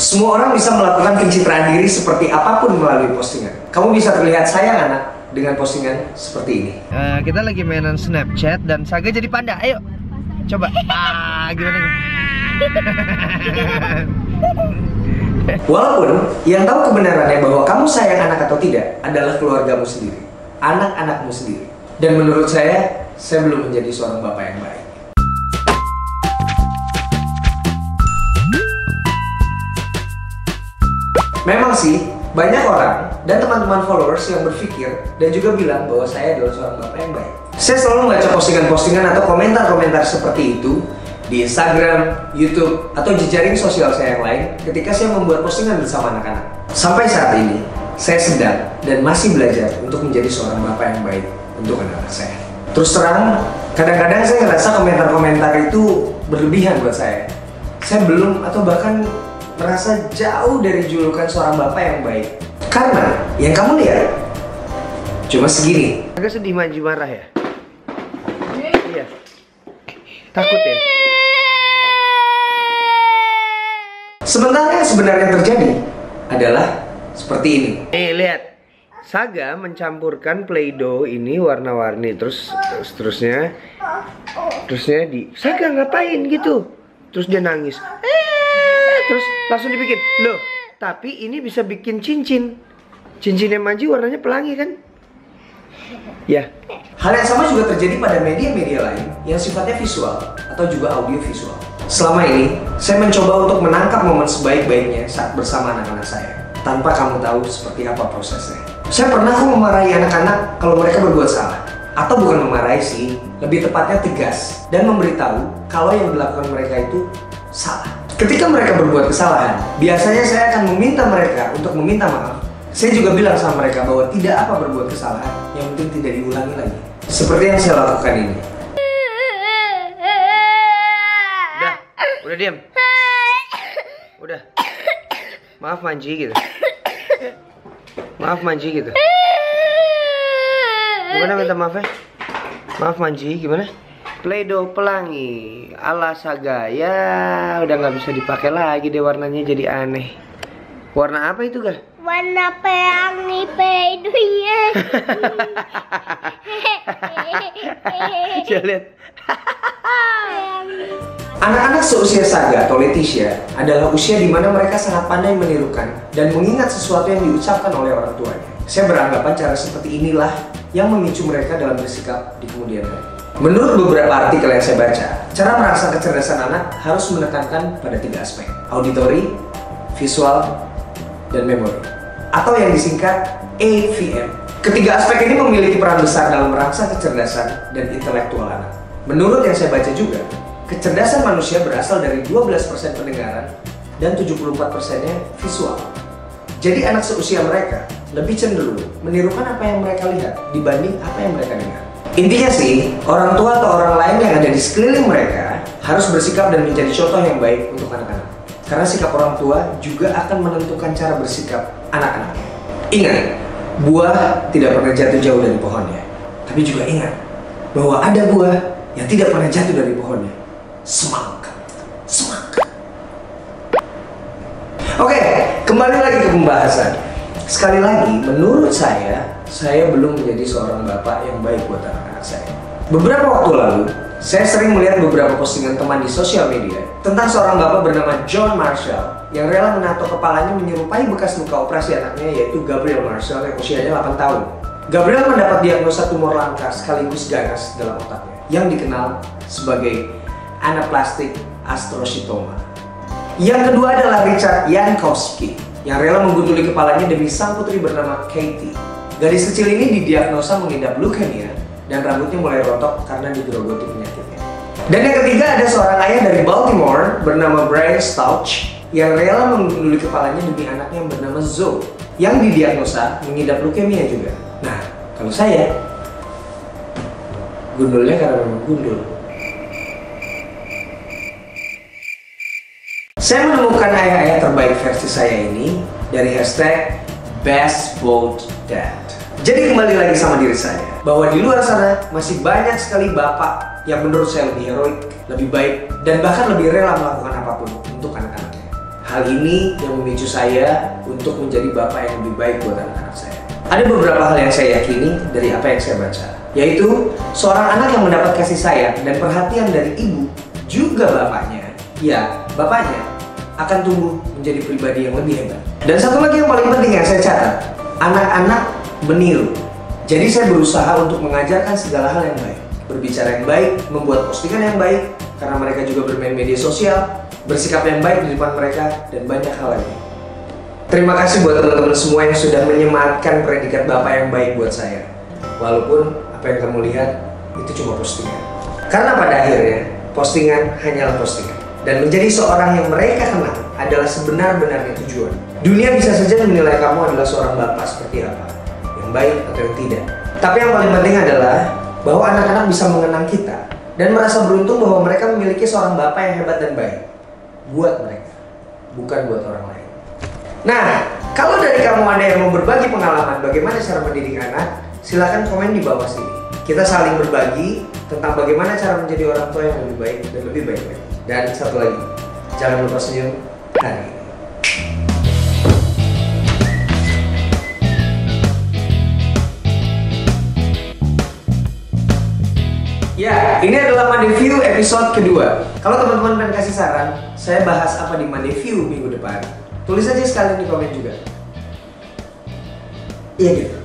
Semua orang bisa melakukan pencitraan diri seperti apapun melalui postingan. Kamu bisa terlihat sayang anak dengan postingan seperti ini. Kita lagi mainan Snapchat dan Saga jadi panda. Ayo, coba. Gimana? Walaupun yang tahu kebenarannya bahwa kamu sayang anak atau tidak adalah keluargamu sendiri, anak-anakmu sendiri. Dan menurut saya belum menjadi seorang bapak yang baik. Memang sih, banyak orang dan teman-teman followers yang berpikir dan juga bilang bahwa saya adalah seorang bapak yang baik. Saya selalu membaca postingan-postingan atau komentar-komentar seperti itu di Instagram, YouTube, atau jejaring sosial saya yang lain ketika saya membuat postingan bersama anak-anak. Sampai saat ini, saya sedang dan masih belajar untuk menjadi seorang bapak yang baik untuk anak-anak saya. Terus terang, kadang-kadang saya ngerasa komentar-komentar itu berlebihan buat saya. Saya belum atau bahkan merasa jauh dari julukan seorang bapak yang baik. Karena yang kamu lihat cuma segini. Agak sedih Manji marah ya? Iya. Takut ya? Sementara yang sebenarnya terjadi adalah seperti ini. Lihat. Saga mencampurkan Play-Doh ini warna-warni terusnya di Saga ngapain gitu? Terus dia nangis. Terus langsung dibikin. Loh, tapi ini bisa bikin cincin. Cincinnya Manji warnanya pelangi kan? Ya. Hal yang sama juga terjadi pada media-media lain yang sifatnya visual atau juga audio visual. Selama ini, saya mencoba untuk menangkap momen sebaik-baiknya saat bersama anak-anak saya, tanpa kamu tahu seperti apa prosesnya. Saya pernah kok memarahi anak-anak kalau mereka berbuat salah. Atau bukan memarahi sih, lebih tepatnya tegas dan memberitahu kalau yang dilakukan mereka itu salah. Ketika mereka berbuat kesalahan, biasanya saya akan meminta mereka untuk meminta maaf. Saya juga bilang sama mereka bahwa tidak apa berbuat kesalahan, yang penting tidak diulangi lagi. Seperti yang saya lakukan ini. Udah diam. Udah. Maaf Manji gitu. Maaf Manji gitu. Gimana minta maaf ya? Maaf Manji, gimana? Play-Doh pelangi ala Saga. Ya udah nggak bisa dipakai lagi deh, warnanya jadi aneh. Warna apa itu Gah? Warna pelangi Play-Doh-nya. Coba lihat. Anak-anak seusia Saga atau Leticia adalah usia di mana mereka sangat pandai menirukan dan mengingat sesuatu yang diucapkan oleh orang tuanya. Saya beranggapan cara seperti inilah yang memicu mereka dalam bersikap di kemudian hari. Menurut beberapa artikel yang saya baca, cara merangsang kecerdasan anak harus menekankan pada 3 aspek: auditory, visual, dan memori, atau yang disingkat AVM. Ketiga aspek ini memiliki peran besar dalam merangsang kecerdasan dan intelektual anak. Menurut yang saya baca juga, kecerdasan manusia berasal dari 12% pendengaran dan 74%-nya visual. Jadi anak seusia mereka lebih cenderung menirukan apa yang mereka lihat dibanding apa yang mereka dengar. Intinya sih, orang tua atau orang lain yang ada di sekeliling mereka harus bersikap dan menjadi contoh yang baik untuk anak-anak. Karena sikap orang tua juga akan menentukan cara bersikap anak-anaknya. Ingat, buah tidak pernah jatuh jauh dari pohonnya. Tapi juga ingat bahwa ada buah yang tidak pernah jatuh dari pohonnya. Semangka. Oke, kembali lagi ke pembahasan. Sekali lagi, menurut saya belum menjadi seorang bapak yang baik buat anak-anak saya. Beberapa waktu lalu, saya sering melihat beberapa postingan teman di sosial media tentang seorang bapak bernama John Marshall yang rela menato kepalanya menyerupai bekas luka operasi anaknya, yaitu Gabriel Marshall yang usianya 8 tahun. Gabriel mendapat diagnosa tumor langka sekaligus ganas dalam otaknya yang dikenal sebagai anaplastik astrocytoma. Yang kedua adalah Richard Jankowski yang rela menggunduli kepalanya demi sang putri bernama Katie. Gadis kecil ini didiagnosa mengidap leukemia dan rambutnya mulai rontok karena digerogoti penyakitnya. Dan yang ketiga ada seorang ayah dari Baltimore bernama Brian Stauch yang rela menggunduli kepalanya demi anaknya yang bernama Zoe yang didiagnosa mengidap leukemia juga. Nah, kalau saya gundulnya karena memang gundul. Saya menemukan ayah-ayah terbaik versi saya ini dari hashtag #BestVoteDad. Jadi kembali lagi sama diri saya, bahwa di luar sana masih banyak sekali bapak yang menurut saya lebih heroik, lebih baik, dan bahkan lebih rela melakukan apapun untuk anak-anaknya. Hal ini yang memicu saya untuk menjadi bapak yang lebih baik buat anak-anak saya. Ada beberapa hal yang saya yakini dari apa yang saya baca, yaitu seorang anak yang mendapat kasih sayang dan perhatian dari ibu, juga bapaknya, ya bapaknya, akan tumbuh menjadi pribadi yang lebih hebat. Dan satu lagi yang paling penting yang saya catat, anak-anak meniru. Jadi saya berusaha untuk mengajarkan segala hal yang baik, berbicara yang baik, membuat postingan yang baik, karena mereka juga bermain media sosial, bersikap yang baik di depan mereka, dan banyak hal lainnya. Terima kasih buat teman-teman semua yang sudah menyematkan predikat bapak yang baik buat saya. Walaupun apa yang kamu lihat itu cuma postingan. Karena pada akhirnya postingan hanyalah postingan. Dan menjadi seorang yang mereka kenal adalah sebenar-benarnya tujuan. Dunia bisa saja menilai kamu adalah seorang bapak seperti apa, yang baik atau yang tidak. Tapi yang paling penting adalah bahwa anak-anak bisa mengenang kita dan merasa beruntung bahwa mereka memiliki seorang bapak yang hebat dan baik. Buat mereka, bukan buat orang lain. Nah, kalau dari kamu ada yang mau berbagi pengalaman bagaimana cara mendidik anak, silakan komen di bawah sini. Kita saling berbagi tentang bagaimana cara menjadi orang tua yang lebih baik dan lebih baik lagi. Dan satu lagi, jangan lupa senyum hari ini. Ya, ini adalah Monday View episode kedua. Kalau teman-teman pengen kasih saran, saya bahas apa di Monday View minggu depan, tulis aja sekalian di komen juga. Iya gitu.